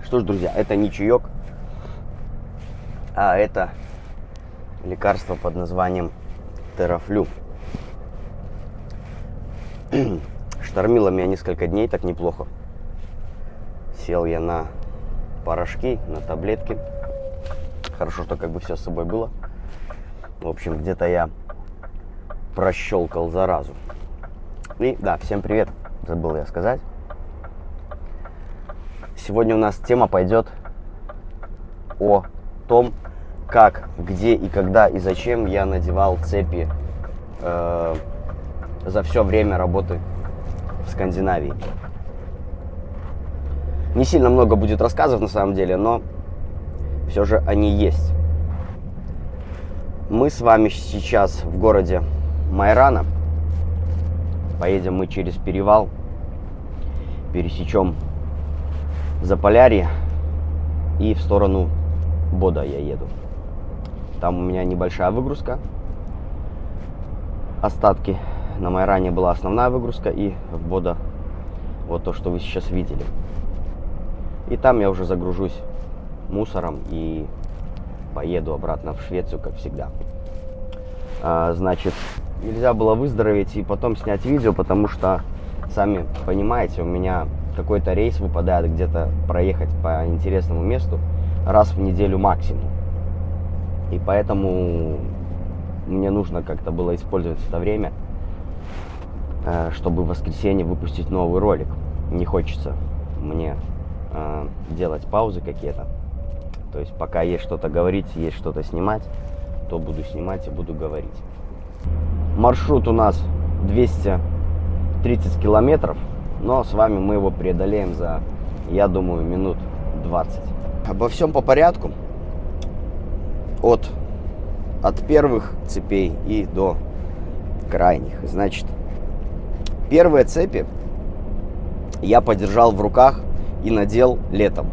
Что ж, друзья, это не чаек, а это лекарство под названием Терафлю. Штормило меня несколько дней, так неплохо. Сел я на порошки, на таблетки. Хорошо, что как бы все с собой было. В общем, где-то я прощелкал заразу. И да, всем привет, забыл я сказать. Сегодня у нас тема пойдет о том, как, где и когда и зачем я надевал цепи за все время работы в Скандинавии. Не сильно много будет рассказов на самом деле, но все же они есть. Мы с вами сейчас в городе Майрана. Поедем мы через перевал, пересечем Заполярье и в сторону Бода я еду. Там у меня небольшая выгрузка. Остатки на Майране была основная выгрузка, и в Бода вот то, что вы сейчас видели. И там я уже загружусь мусором и поеду обратно в Швецию, как всегда. Значит, нельзя было выздороветь и потом снять видео, потому что, сами понимаете, у меня какой-то рейс выпадает где-то проехать по интересному месту раз в неделю максимум. И поэтому мне нужно как-то было использовать это время, чтобы в воскресенье выпустить новый ролик. Не хочется мне делать паузы какие-то. То есть пока есть что-то говорить, есть что-то снимать, то буду снимать и буду говорить. Маршрут у нас 230 километров, но с вами мы его преодолеем за, я думаю, минут 20. Обо всем по порядку. От первых цепей и до крайних. Значит, первые цепи я подержал в руках и надел летом.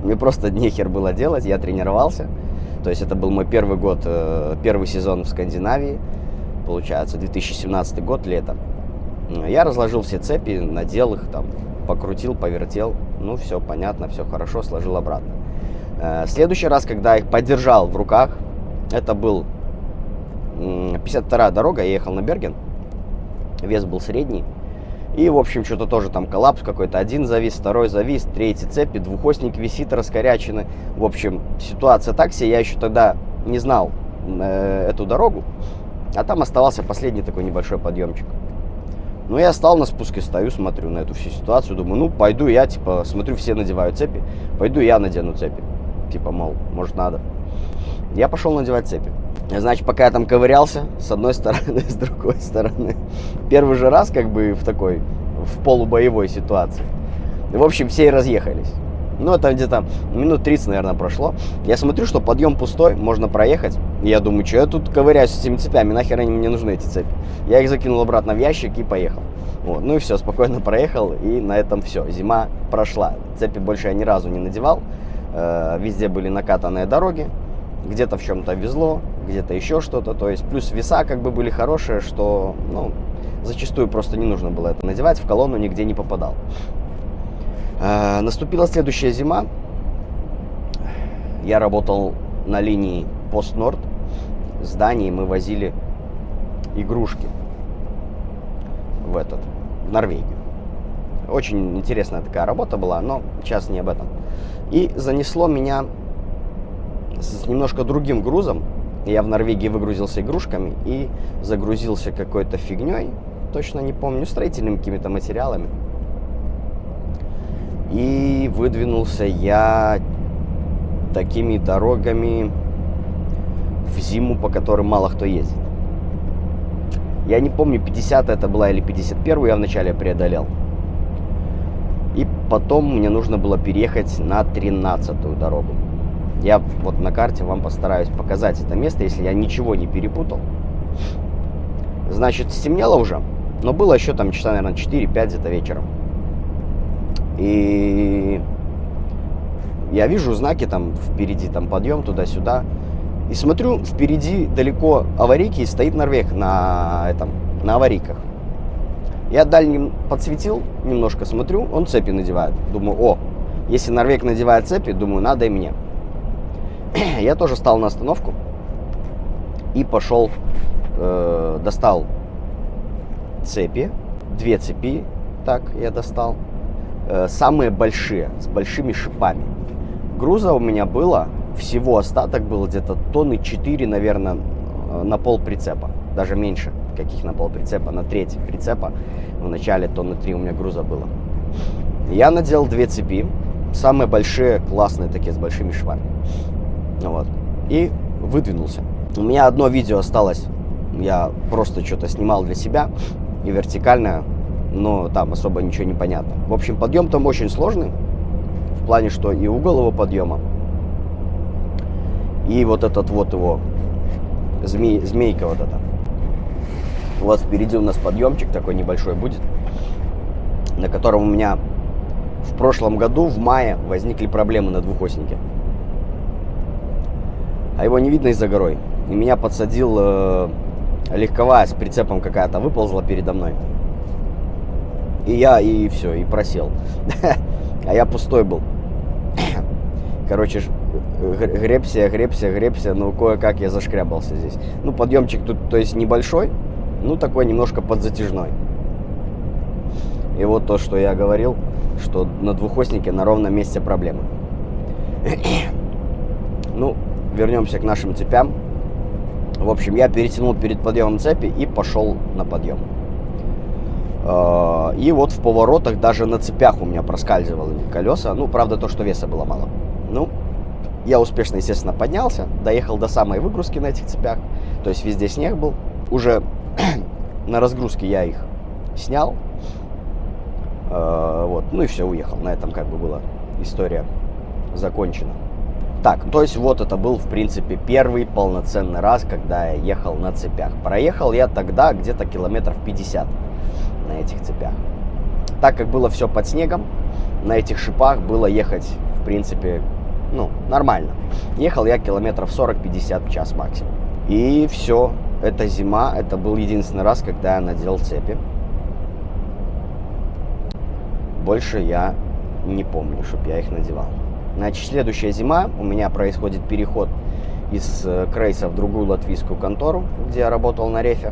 Мне просто нехер было делать, я тренировался. То есть это был мой первый год, первый сезон в Скандинавии. Получается, 2017 год, лето. Я разложил все цепи, надел их, там, покрутил, повертел. Ну, все понятно, все хорошо, сложил обратно. Следующий раз, когда я их подержал в руках, это был 52-я дорога, я ехал на Берген. Вес был средний. И, в общем, что-то тоже там коллапс какой-то. Один завис, второй завис, третий цепи, двухосник висит раскоряченный. В общем, ситуация так себе. Я еще тогда не знал эту дорогу. А там оставался последний такой небольшой подъемчик. Ну, я стал на спуске, стою, смотрю на эту всю ситуацию. Думаю, ну, пойду я, типа, смотрю, все надевают цепи. Пойду я надену цепи. Типа, мол, может, надо. Я пошел надевать цепи. Значит, пока я там ковырялся, с одной стороны, с другой стороны. Первый же раз, как бы, в полубоевой ситуации. И, в общем, все и разъехались. Ну, это где-то минут 30, наверное, прошло. Я смотрю, что подъем пустой, можно проехать. И я думаю, что я тут ковыряюсь с этими цепями, нахер они мне нужны, эти цепи. Я их закинул обратно в ящик и поехал. Вот. Ну и все, спокойно проехал, и на этом все. Зима прошла. Цепи больше я ни разу не надевал. Везде были накатанные дороги. Где-то в чем-то везло, где-то еще что-то. То есть плюс веса как бы были хорошие, что, ну, зачастую просто не нужно было это надевать. В колонну нигде не попадал. Наступила следующая зима. Я работал на линии Пост-Норд. С Дании мы возили игрушки в Норвегию. Очень интересная такая работа была, но сейчас не об этом. И занесло меня с немножко другим грузом. Я в Норвегии выгрузился игрушками и загрузился какой-то фигней, точно не помню, строительными какими-то материалами. И выдвинулся я такими дорогами в зиму, по которым мало кто ездит. Я не помню, 50 это была или 51 я вначале преодолел. И потом мне нужно было переехать на 13-ю дорогу. Я вот на карте вам постараюсь показать это место, если я ничего не перепутал. Значит, стемнело уже, но было еще там часа, наверное, 4-5 где-то вечером. И я вижу знаки там впереди, там подъем туда-сюда. И смотрю, впереди далеко аварийки, и стоит норвег на аварийках. Я дальним подсветил, немножко смотрю, он цепи надевает. Думаю, о, Если норвег надевает цепи, думаю, надо и мне. Я тоже стал на остановку и пошел, достал цепи, 2 цепи, так я достал, самые большие, с большими шипами. Груза у меня было, всего остаток был где-то тонны 4, наверное, на пол прицепа, даже меньше, каких на пол прицепа, на треть прицепа, в начале тонны 3 у меня груза было. Я надел 2 цепи, самые большие, классные такие, с большими шипами, вот, и выдвинулся. У меня одно видео осталось, я просто что-то снимал для себя, и вертикальное, но там особо ничего не понятно. В общем, подъем там очень сложный, в плане, что и угол его подъема, и вот этот вот его, змейка вот эта. Вот впереди у нас подъемчик такой небольшой будет, на котором у меня в прошлом году, в мае, возникли проблемы на двухоснике. А его не видно из-за горой. И меня подсадил легковая с прицепом какая-то, выползла передо мной. И все, и просел. А я пустой был. Короче, гребся, но кое-как я зашкрябался здесь. Ну, подъемчик тут, то есть, небольшой, ну, такой немножко подзатяжной. И вот то, что я говорил, что на двухоснике на ровном месте проблемы. Ну, вернемся к нашим цепям. В общем, я перетянул перед подъемом цепи и пошел на подъем. И вот в поворотах даже на цепях у меня проскальзывали колеса. Ну, правда, то, что веса было мало. Ну, я успешно, естественно, поднялся. Доехал до самой выгрузки на этих цепях. То есть везде снег был. Уже на разгрузке я их снял. Вот, ну и все, уехал. На этом как бы была история закончена. Так, то есть вот это был, в принципе, первый полноценный раз, когда я ехал на цепях. Проехал я тогда где-то километров 50 на этих цепях. Так как было все под снегом, на этих шипах было ехать, в принципе, ну, нормально. Ехал я километров 40-50 в час максимум. И все, эта зима, это был единственный раз, когда я надел цепи. Больше я не помню, чтобы я их надевал. Значит, следующая зима у меня происходит переход из Крейса в другую латвийскую контору, где я работал на рефе.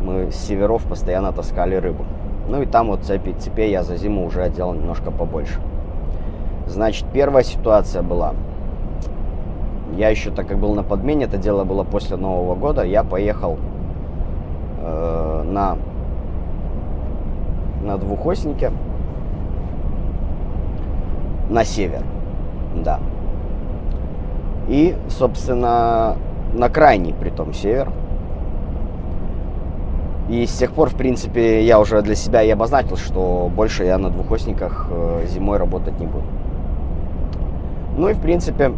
Мы с северов постоянно таскали рыбу. Ну и там вот цепей я за зиму уже отделал немножко побольше. Значит, первая ситуация была. Я еще, так как был на подмене, это дело было после Нового года, я поехал на двухоснике на север. Да. И, собственно, на крайний, притом, север. И с тех пор, в принципе, я уже для себя и обозначил, что больше я на двухосниках зимой работать не буду. Ну и, в принципе,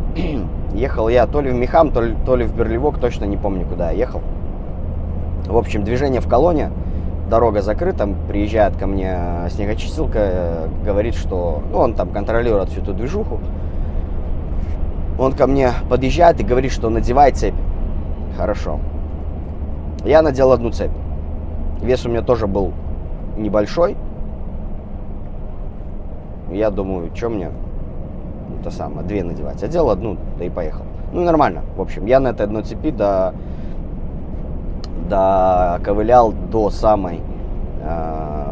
ехал я то ли в Мехам, то ли в Берлевок, точно не помню, куда я ехал. В общем, движение в колонне, дорога закрыта, приезжает ко мне снегочистилка, говорит, что... Ну, он там контролирует всю эту движуху. Он ко мне подъезжает и говорит, что надевай цепь. Хорошо. Я надел одну цепь. Вес у меня тоже был небольшой. Я думаю, что мне это самое, 2 надевать. Одел одну, да и поехал. Ну, нормально. В общем, я на этой одной цепи доковылял до самой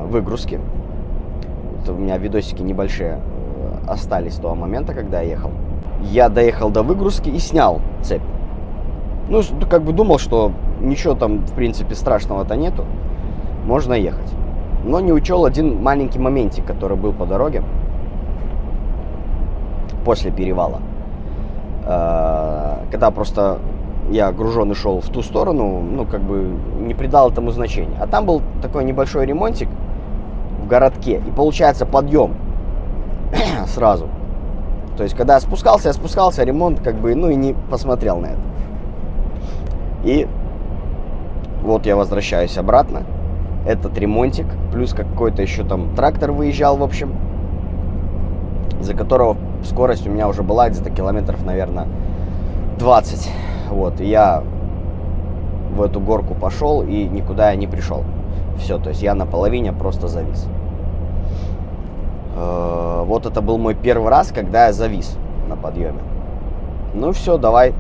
выгрузки. Это у меня видосики небольшие остались с того момента, когда я ехал. Я доехал до выгрузки и снял цепь. Ну, как бы думал, что ничего там, в принципе, страшного-то нету. Можно ехать. Но не учел один маленький моментик, который был по дороге. После перевала. Когда просто я груженый шел в ту сторону, ну, как бы не придал этому значения. А там был такой небольшой ремонтик в городке. И получается подъем сразу. То есть, когда я спускался, ремонт как бы, ну, и не посмотрел на это. И вот я возвращаюсь обратно. Этот ремонтик, плюс какой-то еще там трактор выезжал, в общем, за которого скорость у меня уже была где-то километров, наверное, 20. Вот, и я в эту горку пошел и никуда я не пришел. Все, то есть я на половине просто завис. Вот это был мой первый раз, когда я завис на подъеме. Ну все, давай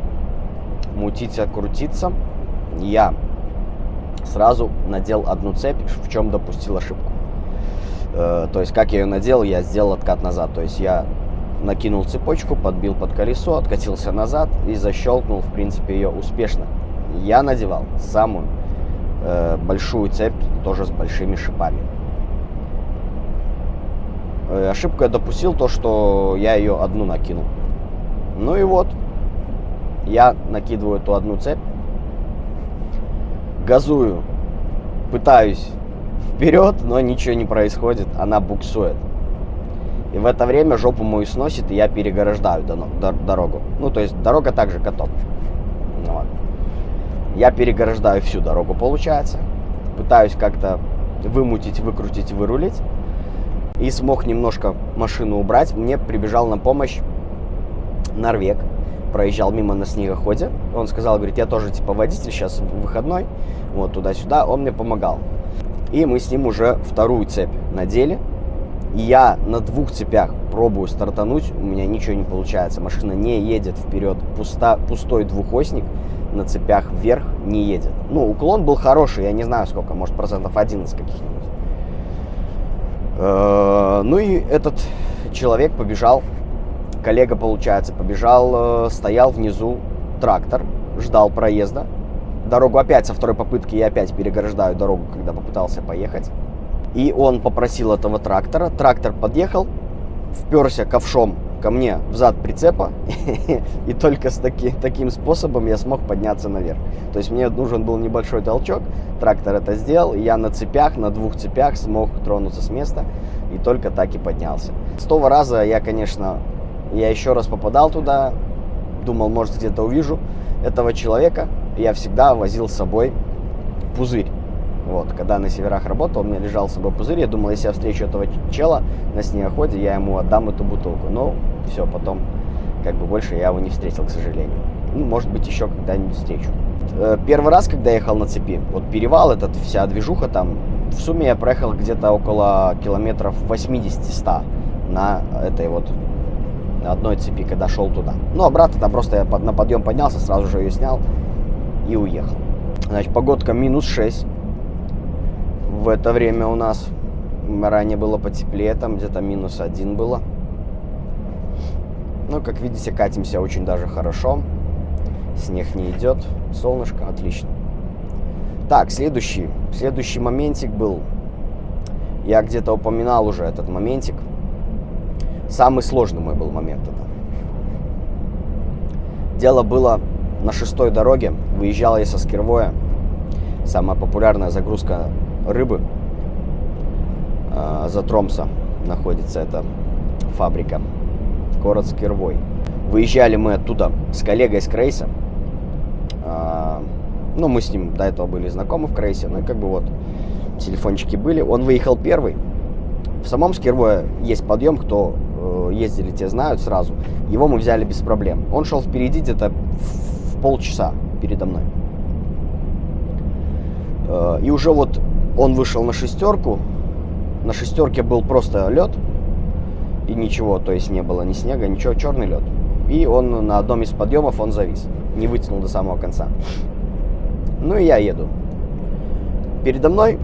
мутиться, крутиться. Я сразу надел одну цепь, в чем допустил ошибку. То есть, как я ее надел, я сделал откат назад. То есть, я накинул цепочку, подбил под колесо, откатился назад и защелкнул, в принципе, ее успешно. Я надевал самую большую цепь, тоже с большими шипами. Ошибку я допустил, то, что я ее одну накинул. Ну и вот, я накидываю эту одну цепь, газую, пытаюсь вперед, но ничего не происходит, она буксует. И в это время жопу мою сносит, и я переграждаю дорогу. Ну, то есть дорога также каток. Вот. Я переграждаю всю дорогу, получается. Пытаюсь как-то вымутить, выкрутить, вырулить. И смог немножко машину убрать. Мне прибежал на помощь норвег. Проезжал мимо на снегоходе. Он сказал, говорит, я тоже типа водитель, сейчас выходной. Вот туда-сюда. Он мне помогал. И мы с ним уже вторую цепь надели. И я на двух цепях пробую стартануть. У меня ничего не получается. Машина не едет вперед. Пустой двухосник на цепях вверх не едет. Ну, уклон был хороший. Я не знаю сколько. Может, 11% каких-нибудь. Ну и этот человек побежал. Коллега, получается, побежал. Стоял внизу трактор. Ждал проезда. Дорогу опять со второй попытки я опять переграждаю дорогу, когда попытался поехать. И он попросил этого трактора. Трактор подъехал, вперся ковшом ко мне в зад прицепа. И только с таким способом я смог подняться наверх. То есть мне нужен был небольшой толчок. Трактор это сделал. И я на цепях, на двух цепях смог тронуться с места. И только так и поднялся. С того раза я, конечно, еще раз попадал туда. Думал, может, где-то увижу этого человека. Я всегда возил с собой пузырь. Вот, когда на северах работал, у меня лежал с собой пузырь. Я думал, если я встречу этого чела на снегоходе, я ему отдам эту бутылку. Но все, потом, как бы больше я его не встретил, к сожалению. Ну, может быть, еще когда-нибудь встречу. Первый раз, когда я ехал на цепи, вот перевал этот, вся движуха там, в сумме я проехал где-то около километров 80-100 на этой вот на одной цепи, когда шел туда. Ну, обратно там просто я на подъем поднялся, сразу же ее снял и уехал. Значит, погодка -6. В это время у нас ранее было потеплее, там где-то -1 было. Ну, как видите, катимся очень даже хорошо. Снег не идет, солнышко, отлично. Так, следующий моментик был. Я где-то упоминал уже этот моментик. Самый сложный мой был момент это. Дело было на 6-й дороге. Выезжал я со Скирвоя. Самая популярная загрузка рыбы. За Тромсо находится эта фабрика. Город Скирвой. Выезжали мы оттуда с коллегой с Крейса. Ну, мы с ним до этого были знакомы в Крейсе. Ну, и как бы вот телефончики были. Он выехал первый. В самом Скирвое есть подъем, кто ездили, те знают сразу. Его мы взяли без проблем. Он шел впереди где-то в полчаса передо мной. И уже вот он вышел на 6-ку. На 6-ке был просто лед. И ничего, то есть не было ни снега, ничего, черный лед. И он на одном из подъемов он завис. Не вытянул до самого конца. Ну и я еду. Передо мной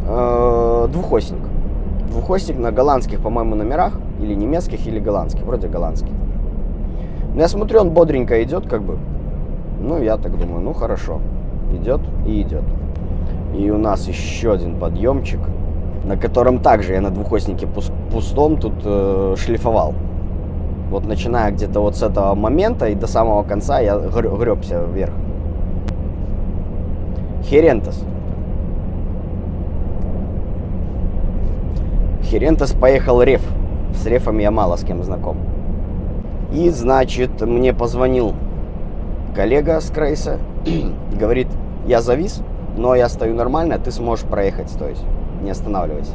двухосник. Двухосник на голландских, по-моему, номерах. Или немецких, или голландских. Вроде голландских. Но я смотрю, он бодренько идет, как бы. Ну, я так думаю, ну хорошо. Идет и идет. И у нас еще один подъемчик, на котором также я на двухоснике пустом тут шлифовал. Вот начиная где-то вот с этого момента и до самого конца я гребся вверх. Херентес. Херентес поехал реф. С рефом я мало с кем знаком. И, значит, мне позвонил коллега с Крейса. Говорит, я завис, но я стою нормально, ты сможешь проехать, то есть не останавливайся.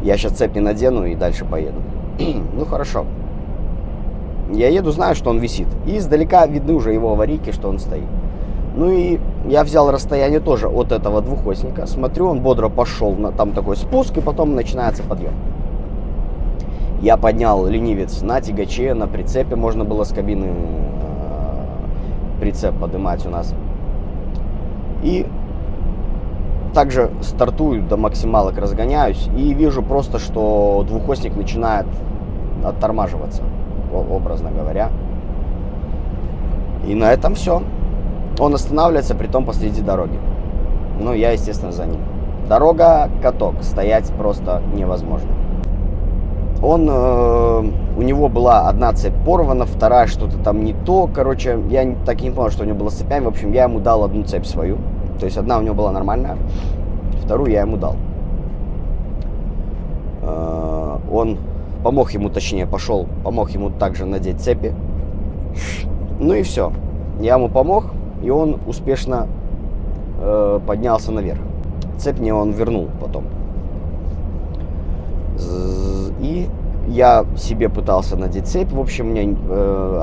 Я сейчас цепь не надену и дальше поеду. Ну, хорошо. Я еду, знаю, что он висит. И издалека видны уже его аварийки, что он стоит. Ну и я взял расстояние тоже от этого двухосника. Смотрю, он бодро пошел, там такой спуск, и потом начинается подъем. Я поднял ленивец на тягаче, на прицепе, можно было с кабины прицеп поднимать у нас. И также стартую, до максималок разгоняюсь, и вижу просто, что двухосник начинает оттормаживаться, образно говоря. И на этом все. Он останавливается, притом посреди дороги. Ну, я, естественно, за ним. Дорога каток, стоять просто невозможно. У него была одна цепь порвана, вторая что-то там не то. Короче, я так и не понял, что у него было с цепями. В общем, я ему дал одну цепь свою. То есть одна у него была нормальная, вторую я ему дал. Он помог ему, точнее, помог ему также надеть цепи. Ну и все. Я ему помог, и он успешно поднялся наверх. Цепь мне он вернул потом. И я себе пытался надеть цепь. В общем, мне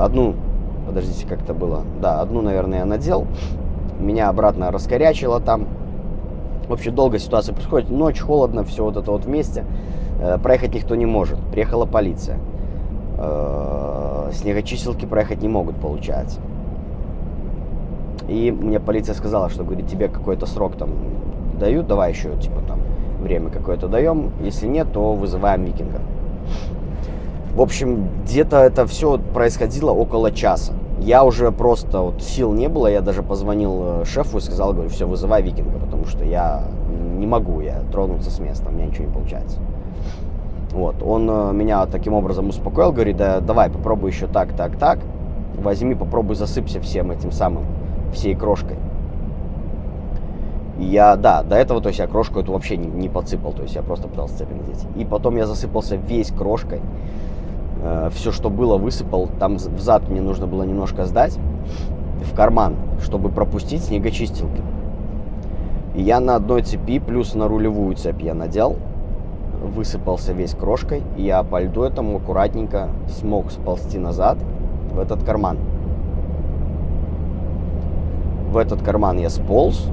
одну... Подождите, как это было? Да, одну, наверное, я надел. Меня обратно раскорячило там. Вообще, долго ситуация происходит. Ночь, холодно, все вот это вот вместе. Проехать никто не может. Приехала полиция. Снегочистилки проехать не могут, получается. И мне полиция сказала, что, говорит, тебе какой-то срок там дают, давай еще, типа, там, время какое-то даем. Если нет, то вызываем викинга. В общем, где-то это все происходило около часа. Я уже просто, вот, сил не было, я даже позвонил шефу и сказал, говорю, все, вызывай викинга, потому что я не могу, я тронуться с места, у меня ничего не получается. Вот, он меня таким образом успокоил, говорит, да давай, попробуй еще так, возьми, попробуй засыпься всем этим самым, всей крошкой. И я, да, до этого, то есть я крошку эту вообще не подсыпал, то есть я просто пытался цепи надеть. И потом я засыпался весь крошкой, все, что было, высыпал, там взад мне нужно было немножко сдать, в карман, чтобы пропустить снегочистилки. И я на одной цепи, плюс на рулевую цепь я надел, высыпался весь крошкой, и я по льду этому аккуратненько смог сползти назад в этот карман. В этот карман я сполз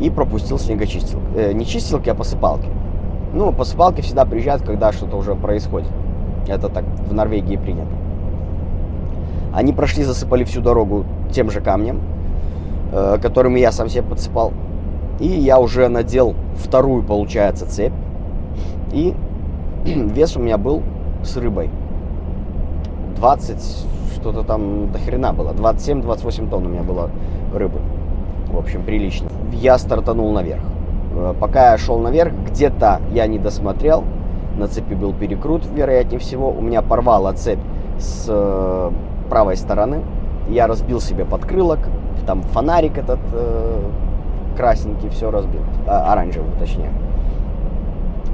и пропустил снегочистилки. Не чистилки, а посыпалки. Ну, посыпалки всегда приезжают, когда что-то уже происходит. Это так в Норвегии принято. Они прошли, засыпали всю дорогу тем же камнем, которым я сам себе подсыпал. И я уже надел вторую, получается, цепь. И вес у меня был с рыбой 20, что-то там до хрена было, 27-28 тонн у меня было рыбы. В общем, прилично. Я стартанул наверх. Пока я шел наверх, где-то я не досмотрел, на цепи был перекрут, вероятнее всего. У меня порвала цепь с правой стороны. Я разбил себе подкрылок, там фонарик этот красненький, все разбил, оранжевый точнее.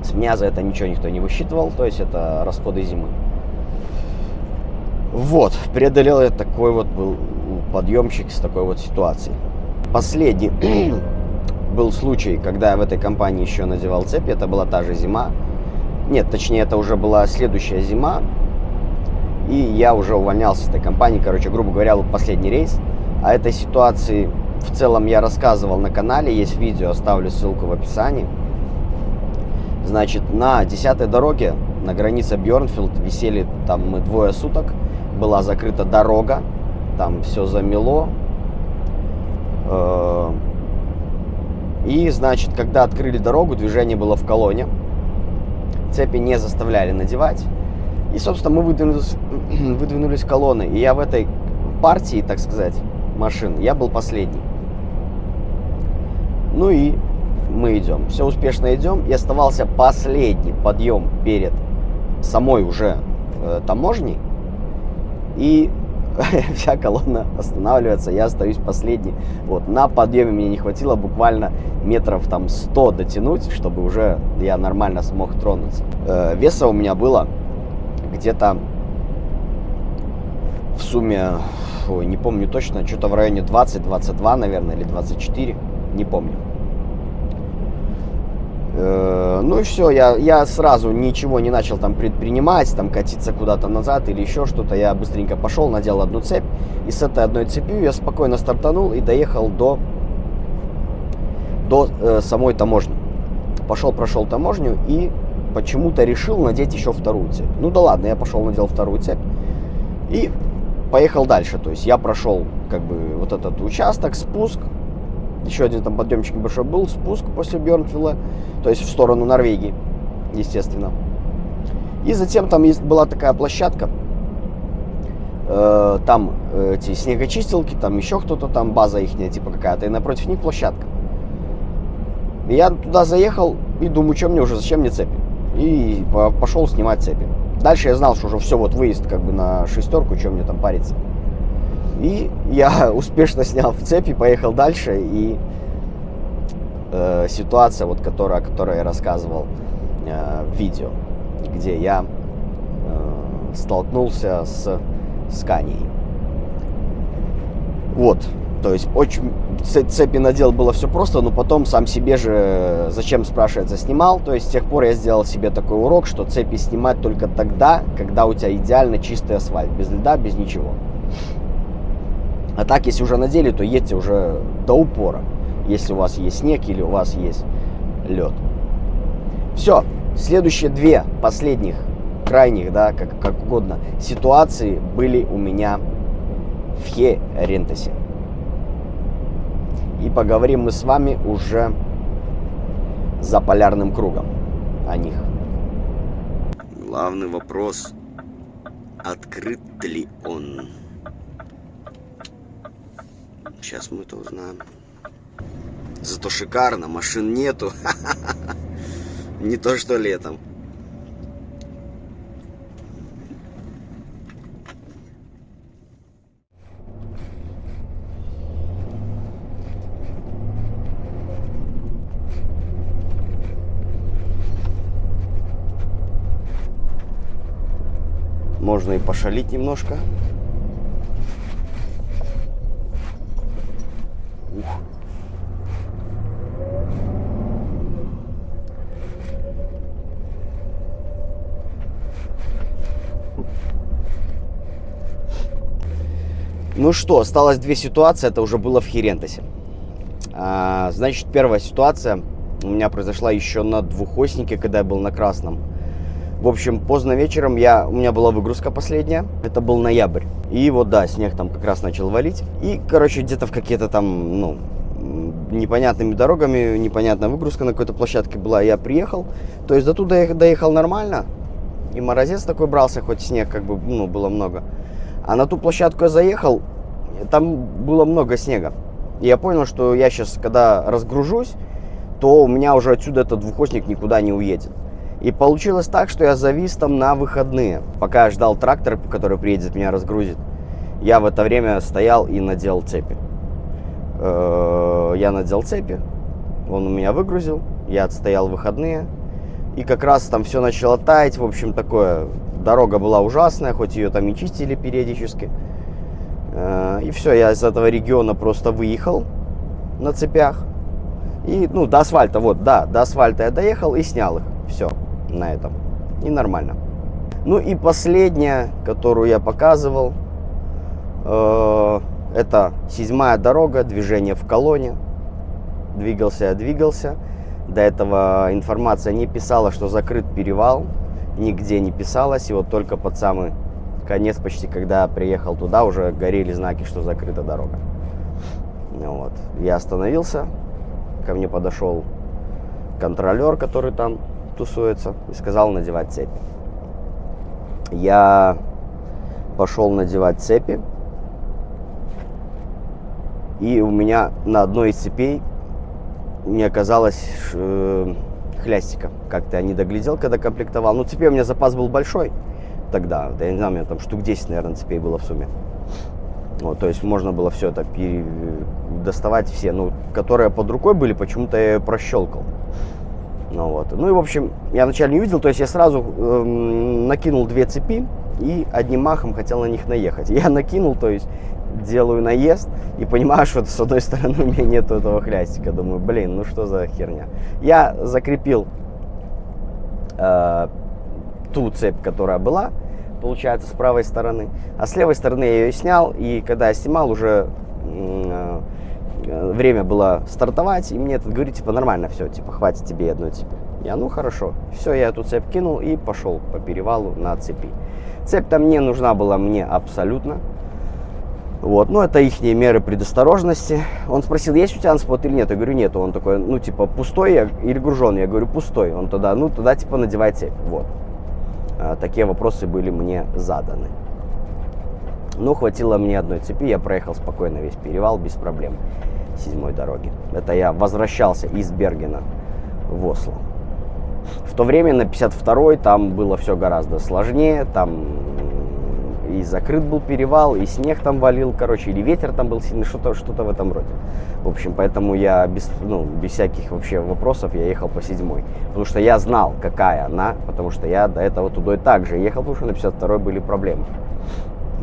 С меня за это ничего никто не высчитывал, то есть это расходы зимы. Вот, преодолел я такой вот был подъемщик с такой вот ситуацией. Последний был случай, когда я в этой компании еще надевал цепи, это была та же зима. Нет, точнее, это уже была следующая зима, и я уже увольнялся с этой компании, короче, грубо говоря, вот последний рейс. О этой ситуации в целом я рассказывал на канале, есть видео, оставлю ссылку в описании. Значит, на 10-й дороге, на границе Бьорнфилд, висели там мы 2 суток, была закрыта дорога, там все замело. И, значит, когда открыли дорогу, движение было в колонне, цепи не заставляли надевать. И, собственно, мы выдвинулись колонной. И я в этой партии, так сказать, машин, я был последний. Ну и мы идем. Все успешно идем. И оставался последний подъем перед самой уже таможней. И вся колонна останавливается, я остаюсь последний. Вот, на подъеме мне не хватило буквально метров там 100 дотянуть, чтобы уже я нормально смог тронуться. Веса у меня было где-то в сумме, ой, не помню точно, что-то в районе 20-22, наверное, или 24, не помню. Ну и все, я сразу ничего не начал там предпринимать, там катиться куда-то назад или еще что-то. Я быстренько пошел, надел одну цепь, и с этой одной цепью я спокойно стартанул и доехал до самой таможни. Прошел таможню и почему-то решил надеть еще вторую цепь. Ну да ладно, я пошел, надел вторую цепь и поехал дальше. То есть я прошел как бы вот этот участок, спуск. Еще один там подъемчик небольшой был, спуск после Бьернфилла, то есть в сторону Норвегии, естественно. И затем там была такая площадка, там эти снегочистилки, там еще кто-то, там база ихняя типа какая-то, и напротив них площадка. И я туда заехал и думаю, что мне уже, зачем мне цепи? И пошел снимать цепи. Дальше я знал, что уже все, вот выезд как бы на шестерку, что мне там париться. И я успешно снял в цепи, поехал дальше, и ситуация, вот, о которой я рассказывал в видео, где я столкнулся с Сканией. Вот, то есть очень цепи надел, было все просто, но потом сам себе же, зачем, спрашивается, снимал. То есть с тех пор я сделал себе такой урок, что цепи снимать только тогда, когда у тебя идеально чистый асфальт, без льда, без ничего. А так, если уже надели, то едьте уже до упора, если у вас есть снег или у вас есть лед. Все, следующие две последних, крайних, да, как угодно, ситуации были у меня в Херентесе. И поговорим мы с вами уже за полярным кругом о них. Главный вопрос, открыт ли он? Сейчас мы это узнаем. Зато шикарно, машин нету. Не то что летом. Можно и пошалить немножко. Ух. Ну что, осталось две ситуации, это уже было в Херентесе. Значит, первая ситуация у меня произошла еще на двухоснике, когда я был на красном. В общем, поздно вечером у меня была выгрузка последняя, это был ноябрь. И вот, да, снег там как раз начал валить. И, короче, где-то в какие-то там, ну, непонятными дорогами, непонятная выгрузка на какой-то площадке была. Я приехал, то есть до туда я доехал нормально. И морозец такой брался, хоть снег как бы, ну, было много. А на ту площадку я заехал, там было много снега. И я понял, что я сейчас, когда разгружусь, то у меня уже отсюда этот двухосник никуда не уедет. И получилось так, что я завис там на выходные. Пока я ждал трактор, который приедет, меня разгрузит, я в это время стоял и надел цепи. Я надел цепи, он у меня выгрузил, я отстоял выходные. И как раз там все начало таять, в общем, такое. Дорога была ужасная, хоть ее там и чистили периодически. И все, я из этого региона просто выехал на цепях. И, ну, до асфальта, вот, да, до асфальта я доехал и снял их. Все, на этом. И нормально. Ну и последняя, которую я показывал, это 7-я дорога, движение в колонне. Двигался. До этого информация не писала, что закрыт перевал. Нигде не писалось. И вот только под самый конец, почти когда я приехал туда, уже горели знаки, что закрыта дорога. Вот. Я остановился. Ко мне подошел контролер, который там тусуется, и сказал надевать цепи. Я пошел надевать цепи. И у меня на одной из цепей не оказалось хлястика. Как-то я не доглядел, когда комплектовал. Но цепей у меня запас был большой тогда. Да, я не знаю, у меня там штук 10, наверное, цепей было в сумме. Вот, то есть можно было все это доставать все. Ну, которые под рукой были, почему-то я ее прощелкал. Ну, вот. Ну и, в общем, я вначале не увидел. То есть я сразу накинул две цепи и одним махом хотел на них наехать. Я накинул, то есть делаю наезд и понимаю, что с одной стороны у меня нету этого хлястика. Думаю, блин, ну что за херня. Я закрепил ту цепь, которая была, получается, с правой стороны. А с левой стороны я ее снял. И когда я снимал, уже время было стартовать. И мне это говорит, типа, нормально все, типа, хватит тебе одной цепи. Я, ну хорошо. Все, я эту цепь кинул и пошел по перевалу на цепи. Цепь-то мне нужна была мне абсолютно. Вот, ну это их меры предосторожности. Он спросил, есть у тебя анспот или нет? Я говорю, нет. Он такой, ну типа пустой или груженый? Я говорю, пустой. Он тогда, ну тогда типа надевай цепь. Вот. Такие вопросы были мне заданы. Ну, хватило мне одной цепи, я проехал спокойно весь перевал без проблем 7-й дороги. Это я возвращался из Бергена в Осло. В то время на 52-й там было все гораздо сложнее, там и закрыт был перевал, и снег там валил, короче, или ветер там был сильный, что-то в этом роде. В общем, поэтому я без всяких вообще вопросов я ехал по 7-й. Потому что я знал, какая она, потому что я до этого тудой также ехал, потому что на 52-й были проблемы.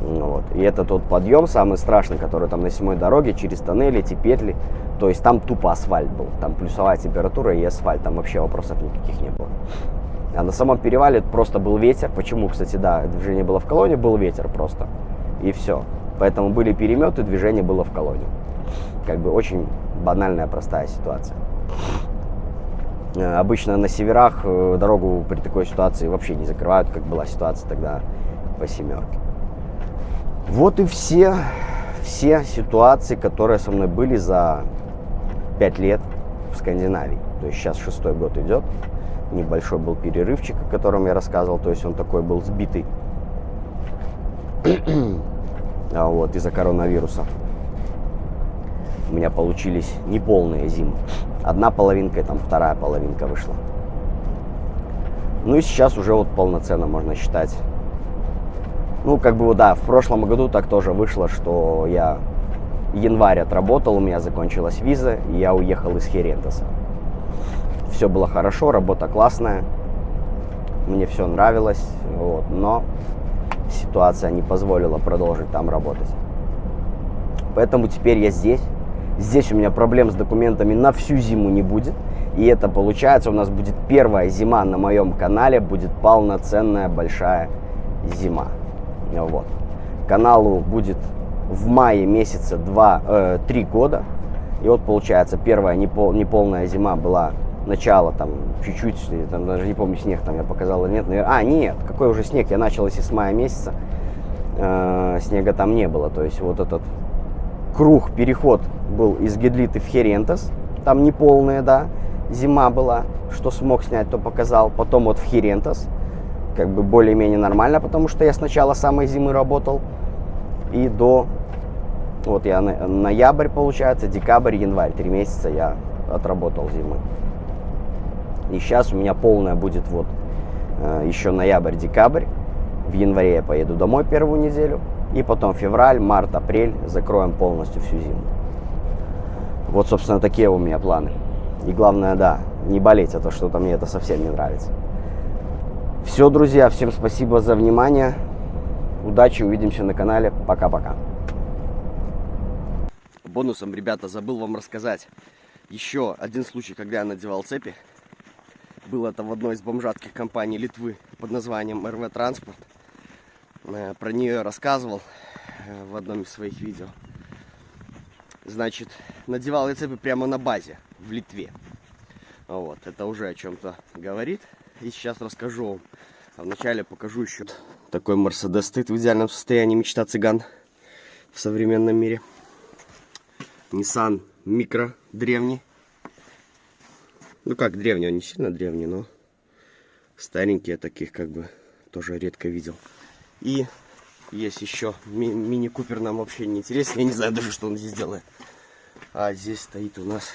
Вот. И это тот подъем самый страшный, который там на 7-й дороге, через тоннели, эти петли. То есть там тупо асфальт был. Там плюсовая температура и асфальт. Там вообще вопросов никаких не было. А на самом перевале просто был ветер. Почему, кстати, да, движение было в колонне, был ветер просто. И все. Поэтому были переметы, движение было в колонне. Как бы очень банальная, простая ситуация. Обычно на северах дорогу при такой ситуации вообще не закрывают, как была ситуация тогда по 7-ке. Вот и все ситуации, которые со мной были за 5 лет в Скандинавии. То есть сейчас 6-й год идет. Небольшой был перерывчик, о котором я рассказывал. То есть он такой был сбитый вот, из-за коронавируса. У меня получились неполные зимы. Одна половинка и там вторая половинка вышла. Ну и сейчас уже вот полноценно можно считать. Ну, как бы, да, в прошлом году так тоже вышло, что я январь отработал, у меня закончилась виза, и я уехал из Херентеса. Все было хорошо, работа классная, мне все нравилось, вот, но ситуация не позволила продолжить там работать. Поэтому теперь я здесь. Здесь у меня проблем с документами на всю зиму не будет. И это получается, у нас будет первая зима на моем канале, будет полноценная большая зима. Вот. Каналу будет в мае месяце 3 года. И вот получается, первая неполная зима была начало, там чуть-чуть, там, даже не помню, снег там я показал или нет. Нет, какой уже снег, я начал если с мая месяца. Снега там не было, то есть вот этот круг, переход был из Гедлиты в Херентес. Там неполная, да, зима была, что смог снять, то показал. Потом вот в Херентес. Как бы более-менее нормально, потому что я с начала самой зимы работал и до, вот я ноябрь, получается, декабрь, январь, 3 месяца я отработал зимы. И сейчас у меня полная будет вот еще ноябрь, декабрь. В январе я поеду домой первую неделю, и потом февраль, март, апрель закроем полностью всю зиму. Вот, собственно, такие у меня планы. И главное, да, не болеть, а то что-то мне это совсем не нравится. Все, друзья, всем спасибо за внимание. Удачи, увидимся на канале. Пока-пока. Бонусом, ребята, забыл вам рассказать еще один случай, когда я надевал цепи. Было это в одной из бомжатских компаний Литвы под названием РВ Транспорт. Про нее я рассказывал в одном из своих видео. Значит, надевал я цепи прямо на базе в Литве. Вот, это уже о чем-то говорит. И сейчас расскажу вам. А вначале покажу еще. Такой Мерседес стоит в идеальном состоянии, мечта цыган в современном мире. Nissan Micra древний. Ну как древний, он не сильно древний, но старенькие таких как бы тоже редко видел. И есть еще Мини Купер, нам вообще не интересен. Я не знаю даже, что он здесь делает. А здесь стоит у нас...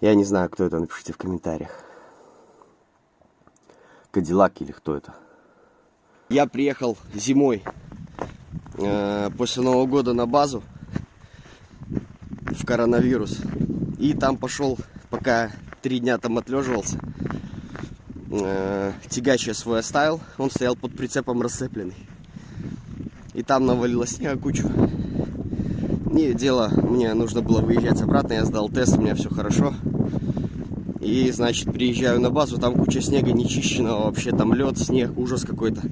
Я не знаю, кто это, напишите в комментариях. Кадиллак или кто это. Я приехал зимой после Нового года на базу в коронавирус. И там пошел, пока 3 дня там отлеживался, тягач я свой оставил. Он стоял под прицепом расцепленный. И там навалилось снега кучу. Не дело, мне нужно было выезжать обратно. Я сдал тест, у меня все хорошо. И, значит, приезжаю на базу, там куча снега нечищенного, вообще там лед, снег, ужас какой-то.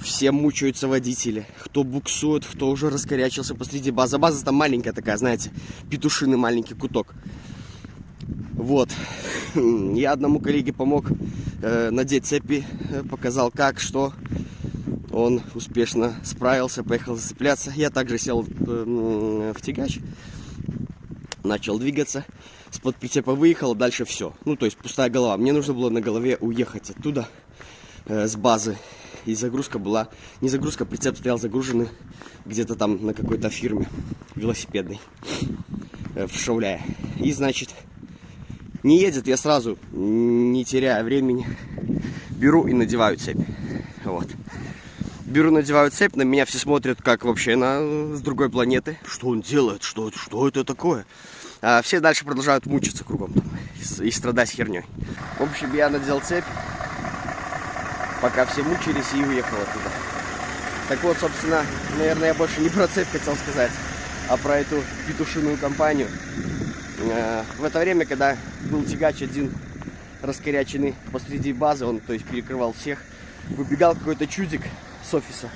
Все мучаются водители, кто буксует, кто уже раскорячился посреди базы. База там маленькая такая, знаете, петушиный маленький куток. Вот. Я одному коллеге помог надеть цепи, показал как, что. Он успешно справился, поехал зацепляться. Я также сел в тягач, начал двигаться, с-под прицепа выехал, дальше все. Ну, то есть пустая голова. Мне нужно было на голове уехать оттуда, с базы. И загрузка была, не загрузка, прицеп стоял загруженный где-то там на какой-то фирме велосипедной, в Шауляе. И, значит, не едет, я сразу, не теряя времени, беру и надеваю цепь. Вот. Беру, надеваю цепь, на меня все смотрят как вообще с другой планеты. Что он делает? Что это такое? А все дальше продолжают мучиться кругом там, и страдать херней. В общем, я надел цепь, пока все мучились, и уехал оттуда. Так вот, собственно, наверное, я больше не про цепь хотел сказать, а про эту петушиную компанию. В это время, когда был тягач один раскоряченный посреди базы, он, то есть, перекрывал всех, выбегал какой-то чудик с офиса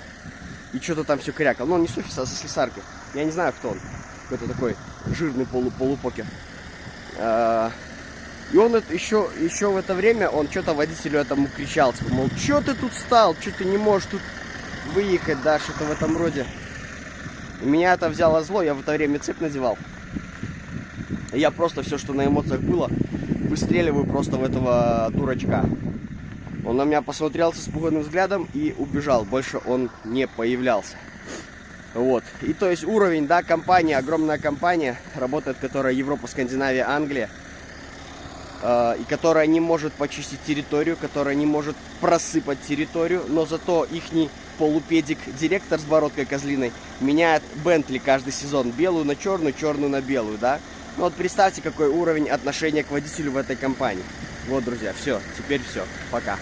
и что-то там все крякал. Ну, он не с офиса, а со слесарки. Я не знаю, кто он. Какой-то такой жирный полупокер. И он еще в это время, он что-то водителю этому кричал, типа, мол, что ты тут стал, что ты не можешь тут выехать, да, что-то в этом роде. И меня это взяло зло, я в это время цепь надевал. И я просто все, что на эмоциях было, выстреливаю просто в этого дурачка. Он на меня посмотрел с испуганным взглядом и убежал. Больше он не появлялся. Вот. И то есть уровень, да, компания, огромная компания, работает, которая Европа, Скандинавия, Англия. И которая не может почистить территорию, которая не может просыпать территорию. Но зато ихний полупедик директор с бородкой козлиной меняет Бентли каждый сезон. Белую на черную, черную на белую, да. Ну вот представьте, какой уровень отношения к водителю в этой компании. Вот, друзья, все, теперь все, пока.